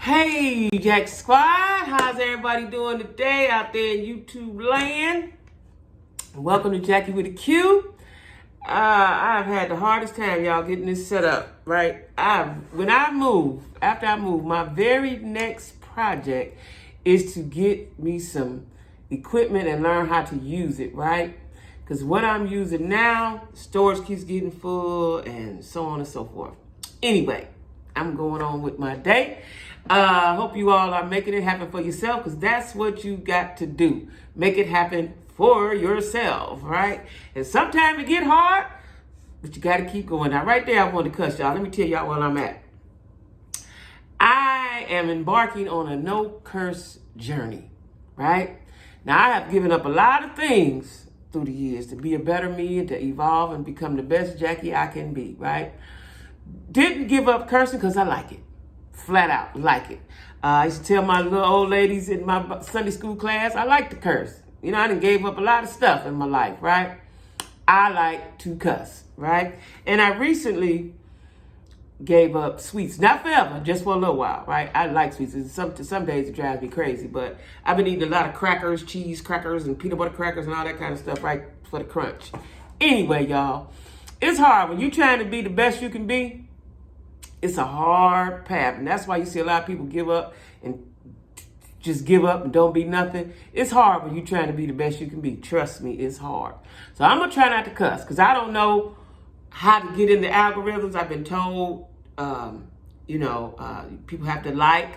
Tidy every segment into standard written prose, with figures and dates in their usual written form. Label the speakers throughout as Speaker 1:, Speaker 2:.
Speaker 1: Hey, Jacquie Squad, how's everybody doing today out there in YouTube land? Welcome to Jacquie with a Q. I've had the hardest time, y'all, getting this set up, right? After I move, my very next project is to get me some equipment and learn how to use it, right? Because what I'm using now, storage keeps getting full and so on and so forth. Anyway, I'm going on with my day. Hope you all are making it happen for yourself, because that's what you got to do. Make it happen for yourself, right? And sometimes it get hard, but you got to keep going. Now, right there, I want to cuss y'all. Let me tell y'all where I'm at. I am embarking on a no-curse journey, right? Now, I have given up a lot of things through the years to be a better me and to evolve and become the best Jacquie I can be, right? Didn't give up cursing because I like it. Flat out like it. I used to tell my little old ladies in my Sunday school class, I like to curse. You know, I done gave up a lot of stuff in my life, right? I like to cuss, right? And I recently gave up sweets. Not forever, just for a little while, right? I like sweets. Some days it drives me crazy, but I've been eating a lot of crackers, cheese crackers, and peanut butter crackers and all that kind of stuff, right, for the crunch. Anyway, y'all, it's hard. When you're trying to be the best you can be, it's a hard path, and that's why you see a lot of people give up and just give up and don't be nothing. It's hard when you're trying to be the best you can be. Trust me, it's hard. So I'm going to try not to cuss, because I don't know how to get in the algorithms. I've been told, people have to like,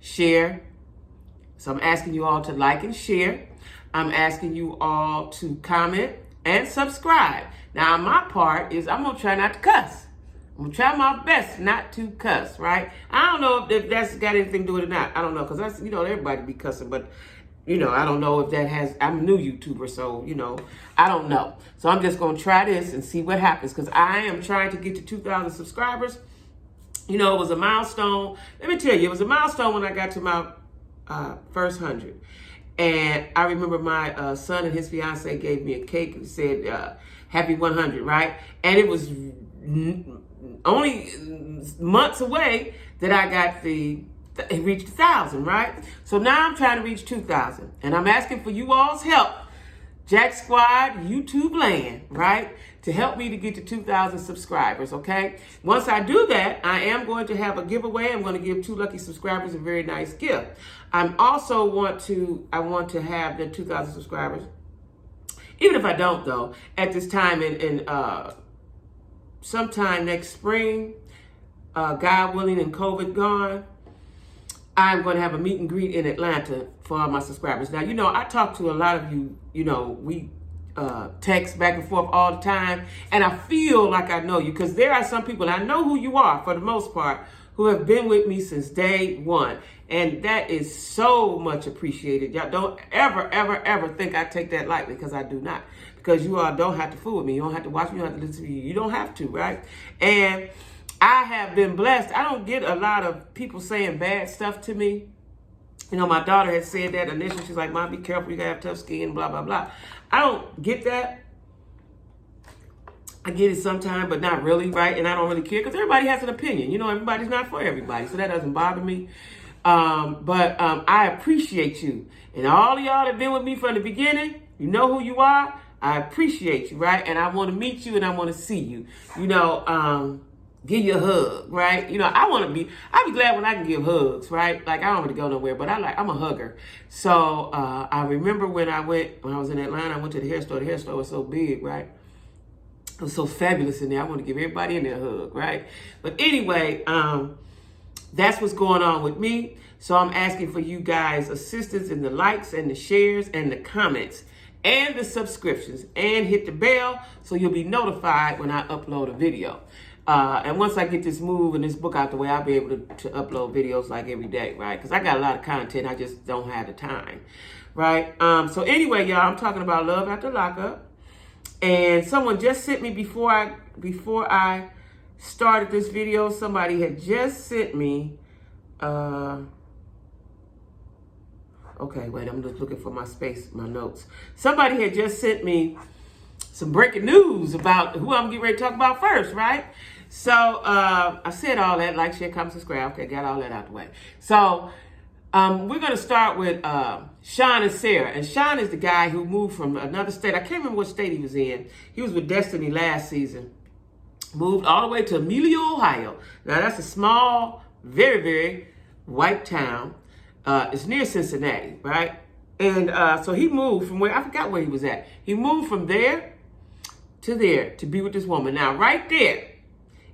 Speaker 1: share. So I'm asking you all to like and share. I'm asking you all to comment and subscribe. Now, my part is I'm going to try not to cuss. I'm going to try my best not to cuss, right? I don't know if that's got anything to do with it or not. I don't know, because that's, everybody be cussing, but, I don't know if that has, I'm a new YouTuber, so, I don't know. So I'm just going to try this and see what happens, because I am trying to get to 2,000 subscribers. It was a milestone. Let me tell you, it was a milestone when I got to my first 100. And I remember my son and his fiance gave me a cake and said, happy 100, right? And it was only months away that I got reached 1,000, right? So now I'm trying to reach 2,000, and I'm asking for you all's help, Jacquie Squad, YouTube land, right, to help me to get to 2,000 subscribers, okay? Once I do that, I am going to have a giveaway. I'm going to give 2 lucky subscribers a very nice gift. I want to have the 2,000 subscribers. Even if I don't, though, at this time in sometime next spring, God willing and COVID gone, I'm going to have a meet and greet in Atlanta for all my subscribers. Now, I talk to a lot of you, we text back and forth all the time, and I feel like I know you, because there are some people, and I know who you are for the most part, who have been with me since day one. And that is so much appreciated. Y'all don't ever, ever, ever think I take that lightly, because I do not. Because you all don't have to fool with me. You don't have to watch me. You don't have to listen to me. You don't have to, right? And I have been blessed. I don't get a lot of people saying bad stuff to me. My daughter had said that initially. She's like, Mom, be careful. You got to have tough skin, blah, blah, blah. I don't get that. I get it sometimes, but not really, right? And I don't really care, because everybody has an opinion. Everybody's not for everybody, so that doesn't bother me. But I appreciate you. And all of y'all that have been with me from the beginning, you know who you are. I appreciate you, right? And I want to meet you, and I want to see you. Give you a hug, right? I'd be glad when I can give hugs, right? Like, I don't really go nowhere, but I'm a hugger. So I remember when I was in Atlanta, I went to the hair store. The hair store was so big, right? It was so fabulous in there. I want to give everybody in there a hug, right? But anyway, that's what's going on with me. So I'm asking for you guys' assistance in the likes and the shares and the comments and the subscriptions, and hit the bell so you'll be notified when I upload a video. And once I get this move and this book out the way, I'll be able to upload videos like every day, right? Because I got a lot of content. I just don't have the time, right? So anyway, y'all, I'm talking about love after lockup. And someone just sent me before I started this video, somebody had just sent me, okay, wait, I'm just looking for my notes. Somebody had just sent me some breaking news about who I'm getting ready to talk about first, right? So I said all that, like, share, comment, subscribe. Okay, got all that out the way. So we're going to start with Sean and Sara. And Sean is the guy who moved from another state. I can't remember what state he was in. He was with Destiny last season. Moved all the way to Amelia, Ohio. Now, that's a small, very, very white town. It's near Cincinnati, right? And so he moved from where, I forgot where he was at. He moved from there to be with this woman. Now, right there,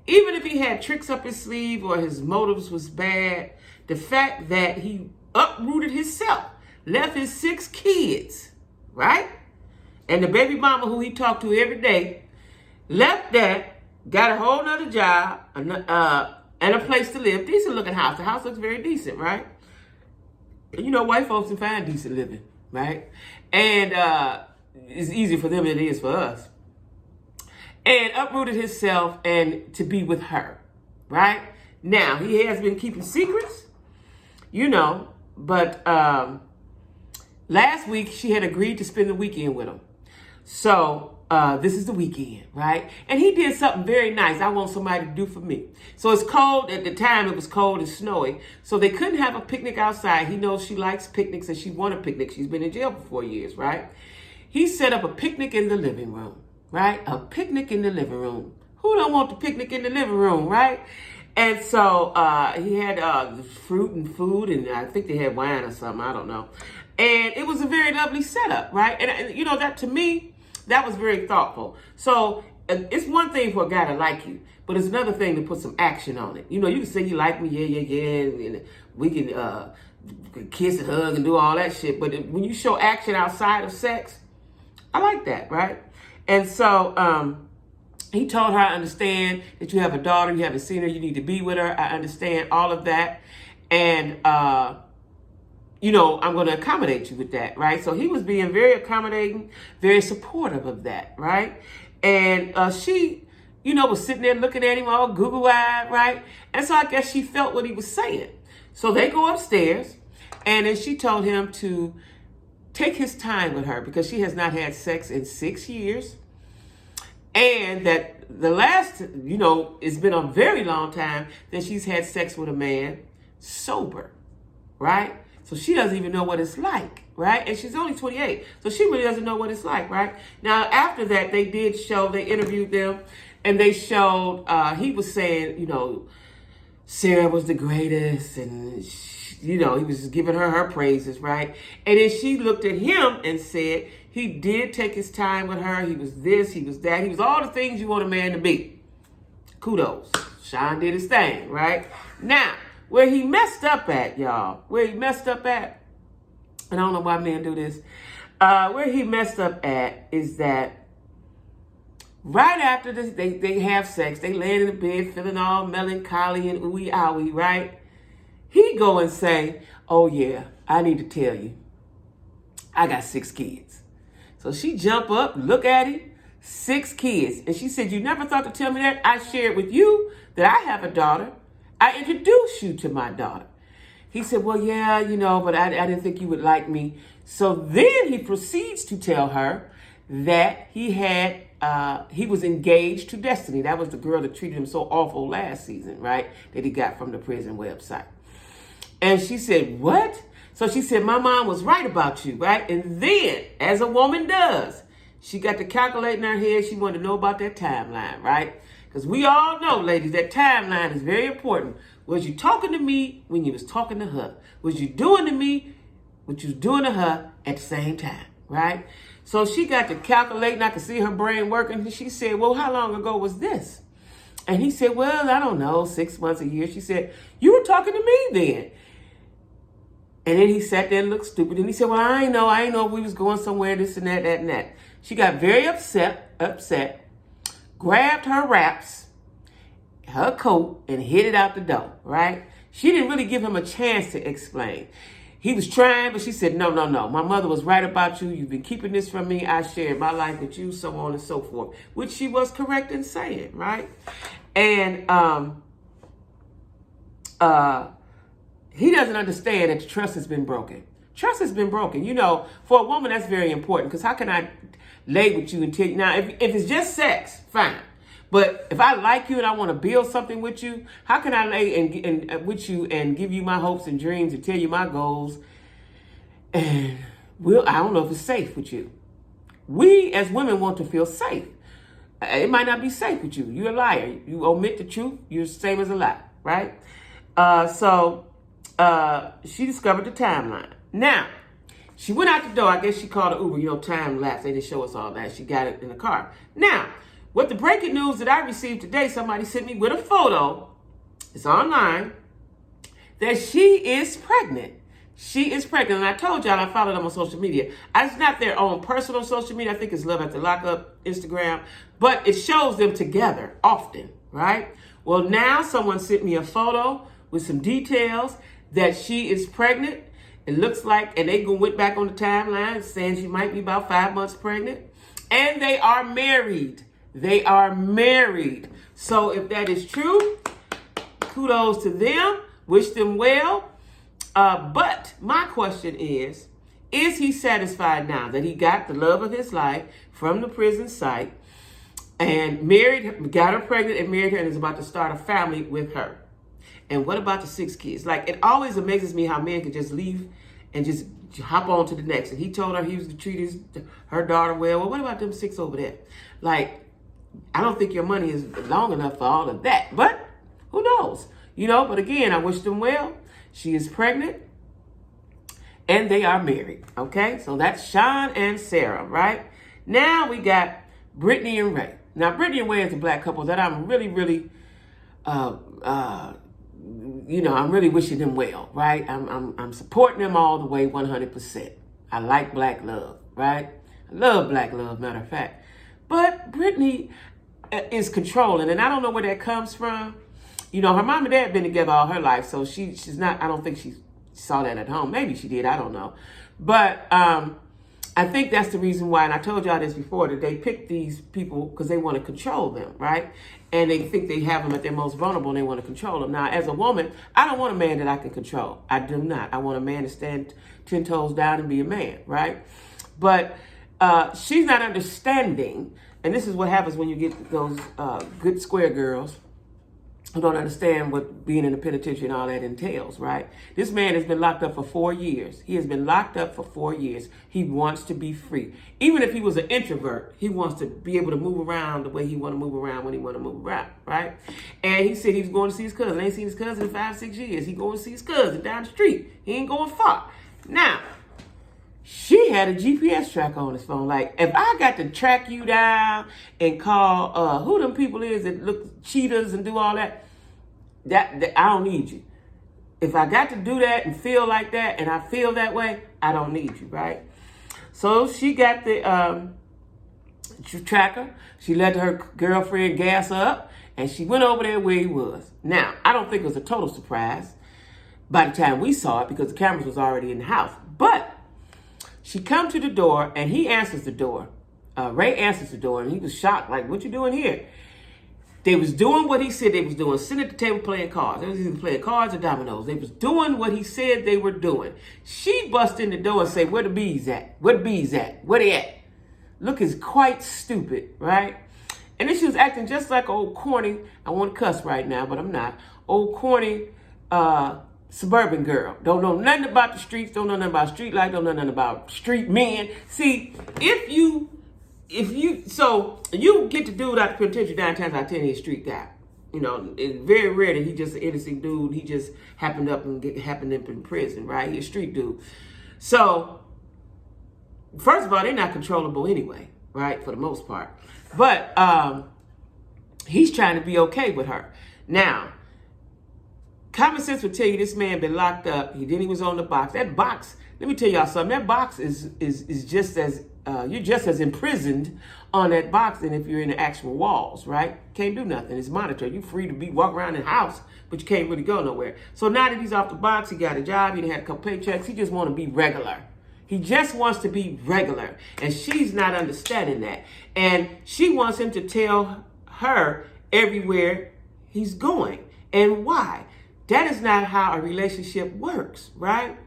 Speaker 1: even if he had tricks up his sleeve or his motives was bad, the fact that he uprooted himself, left his 6 kids, right? And the baby mama who he talked to every day, left that, got a whole nother job, and a place to live. Decent looking house. The house looks very decent, right? You know, white folks can find decent living, right? And it's easier for them than it is for us. And uprooted himself and to be with her, right? Now, he has been keeping secrets, you know, but last week she had agreed to spend the weekend with him. So this is the weekend, right? And he did something very nice I want somebody to do for me. So it's cold. At the time, it was cold and snowy. So they couldn't have a picnic outside. He knows she likes picnics and she wanted picnics. She's been in jail for 4 years, right? He set up a picnic in the living room. Right? A picnic in the living room. Who don't want the picnic in the living room, right? And so he had fruit and food, and I think they had wine or something. I don't know. And it was a very lovely setup, right? And you know, that to me, that was very thoughtful. So it's one thing for a guy to like you, but it's another thing to put some action on it. You know, you can say you like me, yeah, and we can kiss and hug and do all that shit. But when you show action outside of sex, I like that, right? And so he told her, I understand that you have a daughter, you haven't seen her, you need to be with her. I understand all of that. And, you know, I'm going to accommodate you with that, right? So he was being very accommodating, very supportive of that, right? And she, you know, was sitting there looking at him all Google-eyed, right? And so I guess she felt what he was saying. So they go upstairs, and then she told him to take his time with her because she has not had sex in 6 years. And that the last, you know, it's been a very long time that she's had sex with a man sober, right? So she doesn't even know what it's like, right? And she's only 28. So she really doesn't know what it's like, right? Now, after that, they interviewed them, and they showed, he was saying, you know, Sara was the greatest, and you know, he was just giving her praises, right? And then she looked at him and said he did take his time with her. He was this, he was that. He was all the things you want a man to be. Kudos. Sean did his thing, right? Now, where he messed up at, y'all, and I don't know why men do this, where he messed up at is that right after this, they have sex, they lay in the bed feeling all melancholy and ooey-owie, right? He go and say, oh yeah, I need to tell you, I got 6 kids. So she jump up, look at him, 6 kids. And she said, you never thought to tell me that? I shared with you that I have a daughter. I introduced you to my daughter. He said, well, yeah, you know, but I didn't think you would like me. So then he proceeds to tell her that he was engaged to Destiny. That was the girl that treated him so awful last season, right? That he got from the prison website. And she said, what? So she said, my mom was right about you, right? And then, as a woman does, she got to calculate in her head. She wanted to know about that timeline, right? Because we all know, ladies, that timeline is very important. Was you talking to me when you was talking to her? Was you doing to me what you was doing to her at the same time, right? So she got to calculate, and I could see her brain working. And she said, well, how long ago was this? And he said, well, I don't know, 6 months, a year. She said, you were talking to me then. And then he sat there and looked stupid. And he said, well, I ain't know if we was going somewhere, this and that, that and that. She got very upset, grabbed her wraps, her coat, and hid it out the door, right? She didn't really give him a chance to explain. He was trying, but she said, no. My mother was right about you. You've been keeping this from me. I shared my life with you, so on and so forth, which she was correct in saying, right? And he doesn't understand that the trust has been broken. Trust has been broken. You know, for a woman, that's very important, because how can I lay with you and tell you? Now, if it's just sex, fine. But if I like you and I want to build something with you, how can I lay and with you and give you my hopes and dreams and tell you my goals? And I don't know if it's safe with you. We as women want to feel safe. It might not be safe with you. You're a liar. You omit the truth. You're the same as a lie, right? So she discovered the timeline. Now, she went out the door. I guess she called an Uber. Time lapse. They didn't show us all that. She got it in the car. Now, what the breaking news that I received today, somebody sent me with a photo. It's online. That she is pregnant. She is pregnant. And I told y'all I followed them on social media. It's not their own personal social media. I think it's Love After Lockup, Instagram. But it shows them together often, right? Well, now someone sent me a photo with some details that she is pregnant. It looks like, and they went back on the timeline saying she might be about 5 months pregnant. And they are married. They are married. So if that is true, kudos to them. Wish them well. But my question is he satisfied now that he got the love of his life from the prison site and got her pregnant and married her and is about to start a family with her? And what about the 6 kids? Like, it always amazes me how men can just leave and just hop on to the next. And he told her he was to treat her daughter well. Well, what about them 6 over there? Like, I don't think your money is long enough for all of that. But who knows? But again, I wish them well. She is pregnant. And they are married. Okay? So that's Sean and Sara, right? Now we got Brittany and Ray. Now, Brittany and Ray is a black couple that I'm really, really, I'm really wishing them well, right? I'm supporting them all the way 100%. I like black love, right? I love black love, matter of fact. But Brittany is controlling, and I don't know where that comes from. Her mom and dad been together all her life, so she's not, I don't think she saw that at home. Maybe she did, I don't know. But I think that's the reason why, and I told y'all this before, that they pick these people because they want to control them, right? And they think they have them at their most vulnerable and they want to control them. Now, as a woman, I don't want a man that I can control. I do not. I want a man to stand 10 toes down and be a man, right? But she's not understanding, and this is what happens when you get those good square girls who don't understand what being in the penitentiary and all that entails, right? This man has been locked up for 4 years. He has been locked up for 4 years. He wants to be free. Even if he was an introvert, he wants to be able to move around the way he want to move around when he want to move around, right? And he said he's going to see his cousin. Ain't seen his cousin in 5-6 years. He going to see his cousin down the street. He ain't going far. Now, she had a GPS tracker on his phone. Like, if I got to track you down and call who them people is that look cheaters and do all that, that I don't need you. If I got to do that and feel like that and I feel that way, I don't need you, right? So she got the tracker. She let her girlfriend gas up and she went over there where he was. Now, I don't think it was a total surprise by the time we saw it because the cameras was already in the house. But she come to the door and he answers the door. Ray answers the door and he was shocked, like, what you doing here? They was doing what he said they was doing, sitting at the table playing cards. They was either playing cards or dominoes. They was doing what he said they were doing. She bust in the door and say, where the bees at? Where the bees at? Where they at? Look is quite stupid, right? And then she was acting just like old corny, I want to cuss right now, but I'm not, old corny suburban girl. Don't know nothing about the streets, don't know nothing about street life, don't know nothing about street men. See, if you get the dude out the penitentiary 9 times out of 10, he's a street guy. It's very rare that he just an innocent dude. He just happened up in prison, right? He's a street dude. So, first of all, they're not controllable anyway, right? For the most part. But he's trying to be okay with her. Now, common sense would tell you this man been locked up. He was on the box. That box, let me tell y'all something. That box is just as you're just as imprisoned on that box than if you're in the actual walls, right? Can't do nothing. It's monitored. You're free to walk around the house, but you can't really go nowhere. So now that he's off the box, he got a job, he had a couple paychecks, he just want to be regular. He just wants to be regular. And she's not understanding that. And she wants him to tell her everywhere he's going and why. That is not how a relationship works, right?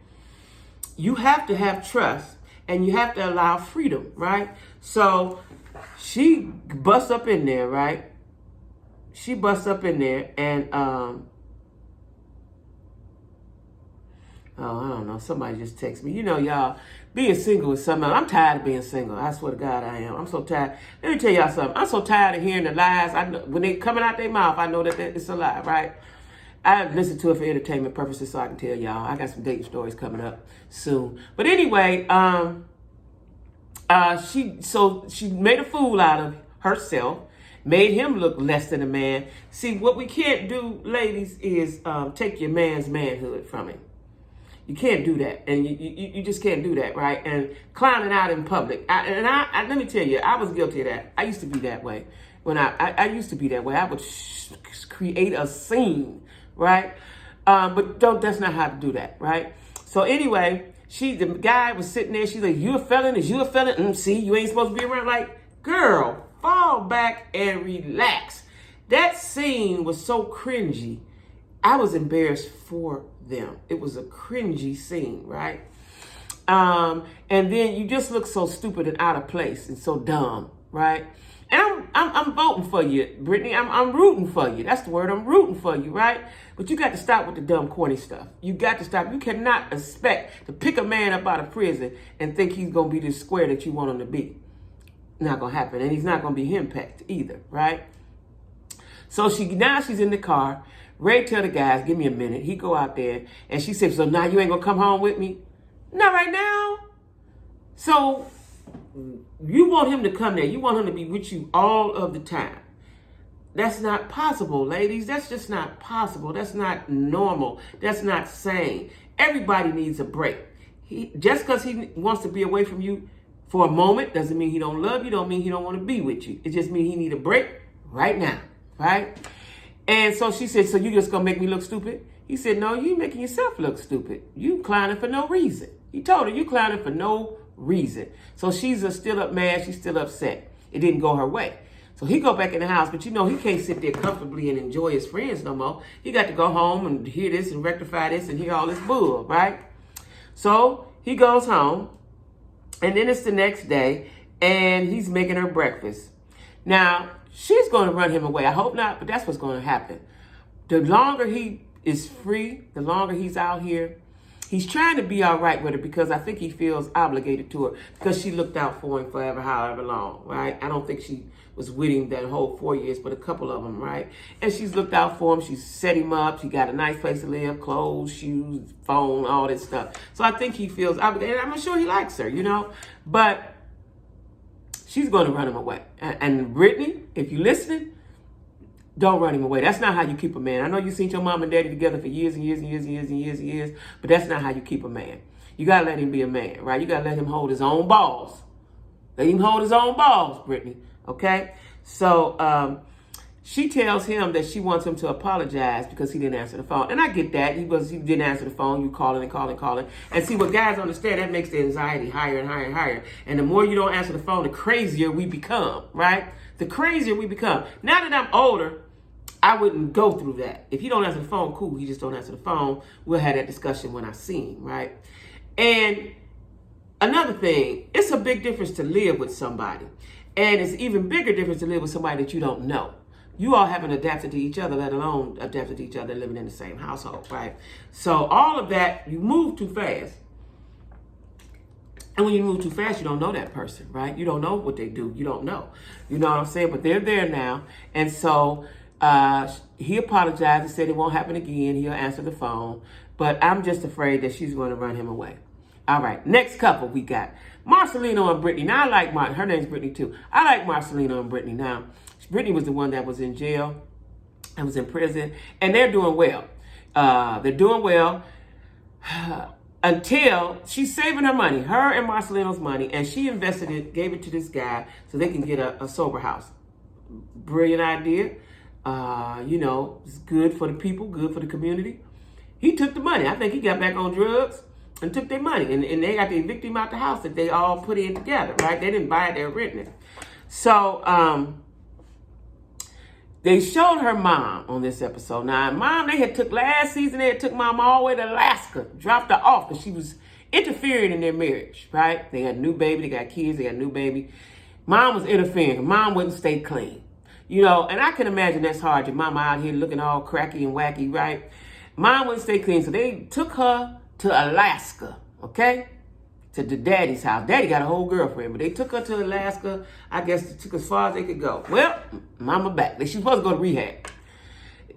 Speaker 1: You have to have trust. And you have to allow freedom, right? So she busts up in there, right? she busts up in there and, oh, I don't know. Somebody just texted me. You know, y'all, being single is something else. I'm tired of being single. I swear to God I am. I'm so tired. Let me tell y'all something. I'm so tired of hearing the lies. I know, when they coming out their mouth, I know that it's a lie, right? I listen to it for entertainment purposes so I can tell y'all. I got some dating stories coming up soon. But anyway, she made a fool out of herself, made him look less than a man. See, what we can't do, ladies, is take your man's manhood from him. You can't do that, and you just can't do that, right? And clowning out in public. I let me tell you, I was guilty of that. I used to be that way. When I used to be that way, I would create a scene, right? But that's not how to do that, right? So anyway, the guy was sitting there. She's like, "You a felon? Is you a felon? See, you ain't supposed to be around." Like, girl, fall back and relax. That scene was so cringy. I was embarrassed for them. It was a cringy scene, right? And then you just look so stupid and out of place and so dumb, right? And I'm voting for you, Brittany. I'm rooting for you. That's the word. I'm rooting for you, right? But you got to stop with the dumb, corny stuff. You got to stop. You cannot expect to pick a man up out of prison and think he's gonna be the square that you want him to be. Not gonna happen, and he's not gonna be henpecked either, right? So now she's in the car. Ray tell the guys, "Give me a minute." He go out there, and she said, "So now you ain't gonna come home with me?" "Not right now." So you want him to come there. You want him to be with you all of the time. That's not possible, ladies. That's just not possible. That's not normal. That's not sane. Everybody needs a break. Just because he wants to be away from you for a moment doesn't mean he don't love you, don't mean he don't want to be with you. It just means he need a break right now, right? And so she said, "So you just gonna make me look stupid?" He said, "No, you making yourself look stupid. You clowning for no reason." He told her, "You clowning for no reason." So she's still up mad. She's still upset. It didn't go her way. So he go back in the house, but you know he can't sit there comfortably and enjoy his friends no more. He got to go home and hear this and rectify this and hear all this bull, right? So he goes home, and then it's the next day, and he's making her breakfast. Now, she's going to run him away. I hope not, but that's what's going to happen. The longer he is free, the longer he's out here, he's trying to be all right with her because I think he feels obligated to her because she looked out for him forever, however long, right? I don't think she was with him that whole 4 years, but a couple of them, right? And she's looked out for him. She's set him up. She got a nice place to live, clothes, shoes, phone, all this stuff. So I think he feels obligated. I'm sure he likes her, you know, but she's going to run him away. And Brittany, if you're listening, don't run him away. That's not how you keep a man. I know you've seen your mom and daddy together for years and years and years and years and years and years, but that's not how you keep a man. You got to let him be a man, right? You got to let him hold his own balls. Let him hold his own balls, Brittany, okay? So she tells him that she wants him to apologize because he didn't answer the phone. And I get that. He didn't answer the phone. You calling and calling and calling. And see, what guys understand, that makes the anxiety higher and higher and higher. And the more you don't answer the phone, the crazier we become, right? The crazier we become. Now that I'm older, I wouldn't go through that. If you don't answer the phone, cool. You just don't answer the phone. We'll have that discussion when I see him, right? And another thing, it's a big difference to live with somebody. And it's even bigger difference to live with somebody that you don't know. You all haven't adapted to each other, let alone adapted to each other living in the same household, right? So all of that, you move too fast. And when you move too fast, you don't know that person, right? You don't know what they do. You don't know. You know what I'm saying? But they're there now. And so he apologized and said it won't happen again. He'll answer the phone. But I'm just afraid that she's going to run him away. All right, next couple we got. Marcelino and Brittany. Now, I like her name's Brittany too. I like Marcelino and Brittany. Now, Brittany was the one that was in jail and was in prison. And they're doing well. They're doing well until she's saving her money, her and Marcelino's money, and she invested it, gave it to this guy so they can get a sober house. Brilliant idea. You know, it's good for the people, good for the community. He took the money. I think he got back on drugs and took their money. And they got to evict him out the house that they all put in together, right? They didn't buy it, they were renting it. So they showed her mom on this episode. Now, mom, last season, they had took mom all the way to Alaska, dropped her off because she was interfering in their marriage, right? They had a new baby, they got kids, they got a new baby. Mom was interfering. Mom wouldn't stay clean. You know, and I can imagine that's hard. Your mama out here looking all cracky and wacky, right? Mom wouldn't stay clean, so they took her to Alaska, okay? To the daddy's house. Daddy got a whole girlfriend, but they took her to Alaska. I guess they took as far as they could go. Well, mama back. She was supposed to go to rehab.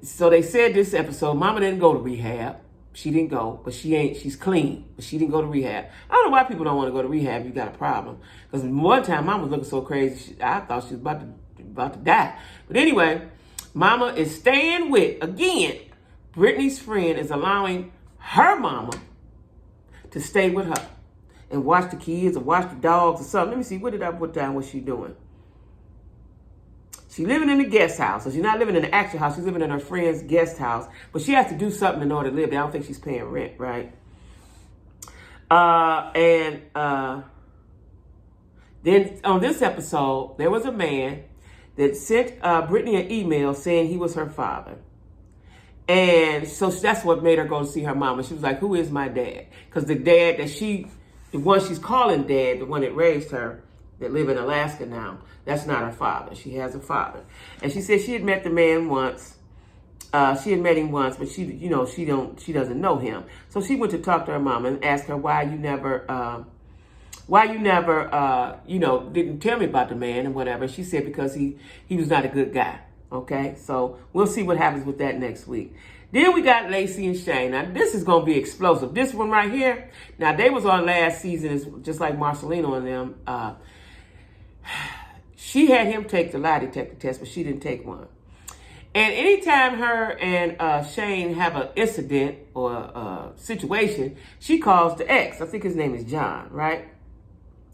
Speaker 1: So they said this episode, mama didn't go to rehab. She didn't go, but she's clean, but she didn't go to rehab. I don't know why people don't want to go to rehab. You got a problem. Because one time, mama was looking so crazy, I thought she was about to die. But anyway, mama is staying with, again, Brittany's friend is allowing her mama to stay with her and watch the kids or watch the dogs or something. Let me see, what did I put down what she doing? She's living in a guest house. So she's not living in the actual house. She's living in her friend's guest house. But she has to do something in order to live there. I don't think she's paying rent, right? Then on this episode, there was a man that sent Brittany an email saying he was her father. And so that's what made her go to see her mama. She was like, who is my dad? Because the dad the one she's calling dad, the one that raised her, that live in Alaska now, that's not her father. She has a father. And she said she had met the man once. She had met him once, but she doesn't know him. So she went to talk to her mama and asked her why you never didn't tell me about the man and whatever. She said because he was not a good guy. Okay, so we'll see what happens with that next week. Then we got Lacey and Shane. Now, this is going to be explosive. This one right here, now, they was on last season, just like Marcelino and them. She had him take the lie detector test, but she didn't take one. And anytime her and Shane have an incident or a situation, she calls the ex. I think his name is John, right?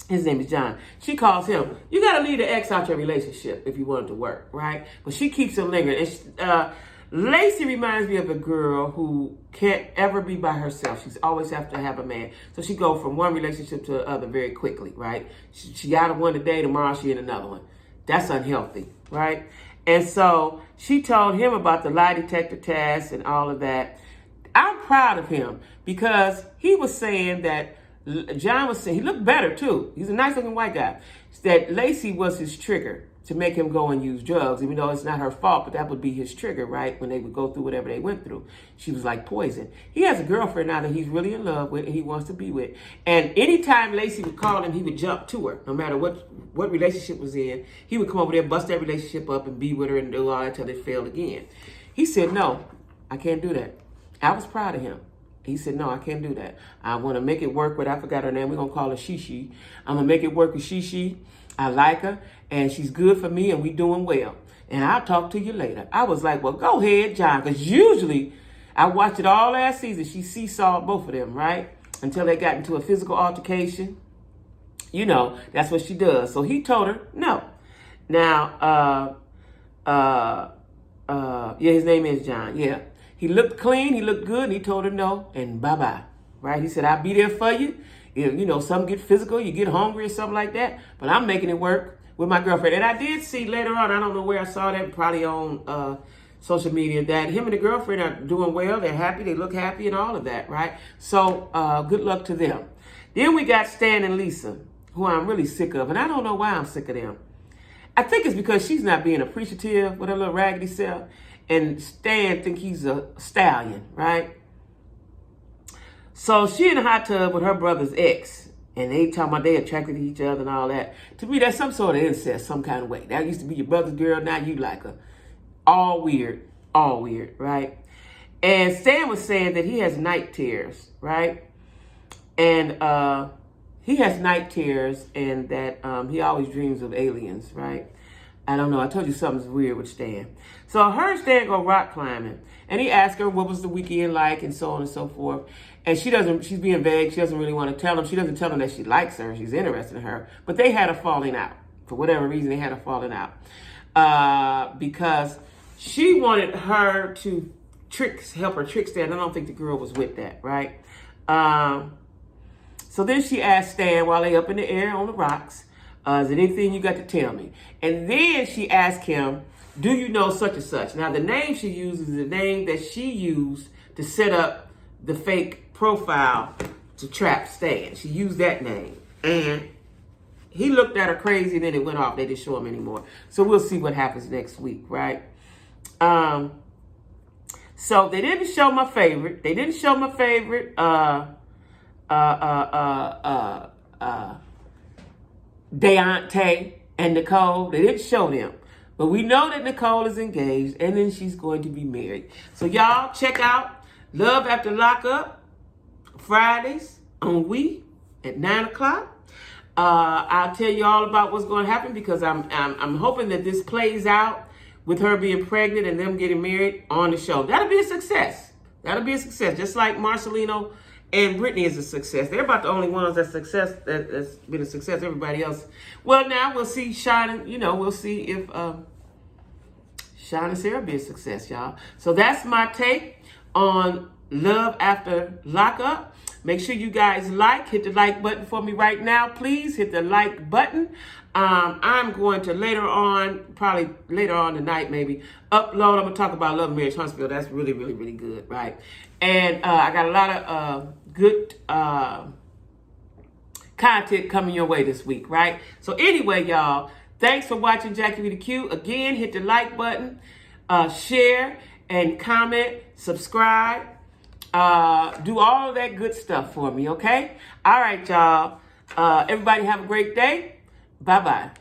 Speaker 1: His name is John. She calls him. You got to leave the ex out your relationship if you want it to work, right? But she keeps him lingering. And Lacey reminds me of a girl who can't ever be by herself. She's always have to have a man. So she goes from one relationship to the other very quickly, right? She out of one today, tomorrow she in another one. That's unhealthy, right? And so she told him about the lie detector test and all of that. I'm proud of him because he was saying that John was saying, he looked better too. He's a nice looking white guy. That Lacey was his trigger to make him go and use drugs, even though it's not her fault, but that would be his trigger, right? When they would go through whatever they went through. She was like poison. He has a girlfriend now that he's really in love with and he wants to be with. And anytime Lacey would call him, he would jump to her, no matter what relationship was in. He would come over there, bust that relationship up and be with her and do all that until it failed again. He said, no, I can't do that. I was proud of him. He said, no, I can't do that. I want to make it work with, I forgot her name. We're going to call her Shishi. I'm going to make it work with Shishi. I like her, and she's good for me, and we doing well. And I'll talk to you later. I was like, well, go ahead, John, because usually I watched it all last season. She seesawed both of them, right? Until they got into a physical altercation. You know, that's what she does. So he told her, no. Now, his name is John, yeah. He looked clean, he looked good, and he told her no, and bye-bye, right? He said, I'll be there for you. You know, some get physical, you get hungry or something like that, but I'm making it work with my girlfriend. And I did see later on, I don't know where I saw that, probably on social media, that him and the girlfriend are doing well, they're happy, they look happy and all of that, right? So good luck to them. Then we got Stan and Lisa, who I'm really sick of, and I don't know why I'm sick of them. I think it's because she's not being appreciative with her little raggedy self. And Stan think he's a stallion, right? So she in the hot tub with her brother's ex. And they talking about they attracted to each other and all that. To me, that's some sort of incest, some kind of way. That used to be your brother's girl, now you like her. All weird, right? And Stan was saying that he has night terrors, right? And he has night terrors and that he always dreams of aliens, right? I don't know. I told you something's weird with Stan. So her and Stan go rock climbing. And he asked her what was the weekend like and so on and so forth. And she's being vague. She doesn't really want to tell him. She doesn't tell him that she likes her. She's interested in her. But they had a falling out. For whatever reason, they had a falling out. Because she wanted her to help her trick Stan. I don't think the girl was with that, right? So then she asked Stan while they up in the air on the rocks, is there anything you got to tell me? And then she asked him, do you know such and such? Now, the name she uses is the name that she used to set up the fake profile to trap Stan. She used that name. And he looked at her crazy, and then it went off. They didn't show him anymore. So we'll see what happens next week, right? So they didn't show my favorite. They didn't show my favorite. Deontay and Nicole. They didn't show them. But we know that Nicole is engaged, and then she's going to be married. So y'all check out Love After Lockup Fridays on We at 9 o'clock. I'll tell you all about what's going to happen, because I'm hoping that this plays out with her being pregnant and them getting married on the show. That'll be a success. That'll be a success. Just like Marcelino and Brittany is a success. They're about the only ones that's been a success. Everybody else. Well, now we'll see Sean. We'll see if Sean and Sara be a success, y'all. So that's my take on Love After Lockup. Make sure you guys hit the like button for me right now. Please hit the like button. I'm going to probably later on tonight, maybe, upload. I'm going to talk about Love and Marriage Huntsville. That's really, really, really good, right? And I got a lot of good content coming your way this week, right? So anyway, y'all, thanks for watching Jacquie with the Q. Again, hit the like button, share, and comment, subscribe. Do all of that good stuff for me, okay? All right, y'all. Everybody have a great day. Bye-bye.